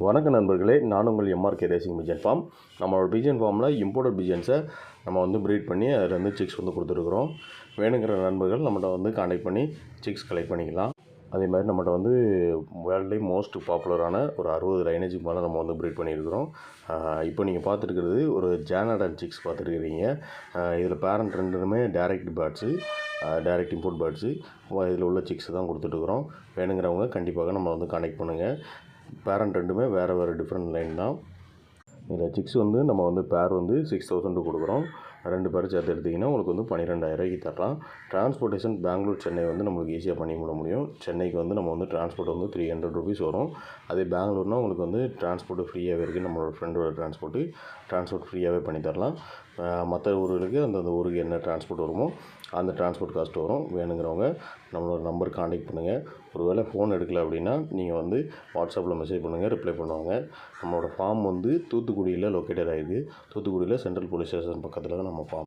வணக்கம் நண்பர்களே, நான் உங்கள் எம்ஆர்கே ரேசிங் பிஜன் ஃபார்ம். நம்மளோட பிஜன் ஃபார்மில் இம்போர்ட்டட் பிஜன்ஸை நம்ம ப்ரீட் பண்ணி அதில் சிக்ஸ் கொடுத்துருக்குறோம். வேணுங்கிற நண்பர்கள் நம்மகிட்ட கான்டாக்ட் பண்ணி சிக்ஸ் கலெக்ட் பண்ணிக்கலாம். அதே மாதிரி நம்மகிட்ட வேர்ல்ட்லேயே மோஸ்ட் பாப்புலரான ஒரு 60 லைனேஜுக்கு மேலே நம்ம ப்ரீட் பண்ணியிருக்கிறோம். இப்போ நீங்கள் பார்த்துருக்கிறது ஒரு ஜானடன் சிக்ஸ் பார்த்துருக்கிறீங்க. இதில் பேரண்ட் ரெண்டுமே direct birds, direct import birds. இதில் உள்ள சிக்ஸ் தான் கொடுத்துட்டுருக்குறோம். வேணுங்கிறவங்க கண்டிப்பாக நம்ம கான்டாக்ட் பண்ணுங்கள். பேரண்ட் ரெண்டுமே வேறு டிஃப்ரெண்ட் லைன் தான். இதில் சிக்ஸ் நம்ம பேர் 6000 கொடுக்குறோம். 2 பேர் சேர்த்து எடுத்திங்கன்னா உங்களுக்கு 12,000 தரலாம். டிரான்ஸ்போர்ட்டேஷன் பெங்களூர் சென்னை நம்மளுக்கு ஈஸியாக பண்ணி விட முடியும். சென்னைக்கு நம்ம டிரான்ஸ்போர்ட் 300 ருபீஸ் வரும். அதே பெங்களூர்னால் உங்களுக்கு டிரான்ஸ்போர்ட்டு ஃப்ரீயாகவே இருக்குது. நம்மளோட ஃப்ரெண்டோட டிரான்ஸ்போர்ட் ஃப்ரீயாகவே பண்ணி தரலாம். மற்ற ஊர்களுக்கு அந்தந்த ஊருக்கு என்ன டிரான்ஸ்போர்ட் வருமோ அந்த டிரான்ஸ்போர்ட் காஸ்ட் வரும். வேணுங்கிறவங்க நம்மளோட நம்பர் கான்டாக்ட் பண்ணுங்கள். ஒரு வேளை ஃபோன் எடுக்கலை அப்படின்னா நீங்கள் வாட்ஸ்அப்பில் மெசேஜ் பண்ணுங்கள், ரிப்ளை பண்ணுவாங்க. நம்மளோட ஃபார்ம் தூத்துக்குடியில் லொக்கேட்டட் ஆகிருக்கு. தூத்துக்குடியில் சென்ட்ரல் போலீஸ் ஸ்டேஷன் பக்கத்தில் தான் நம்ம ஃபார்ம்.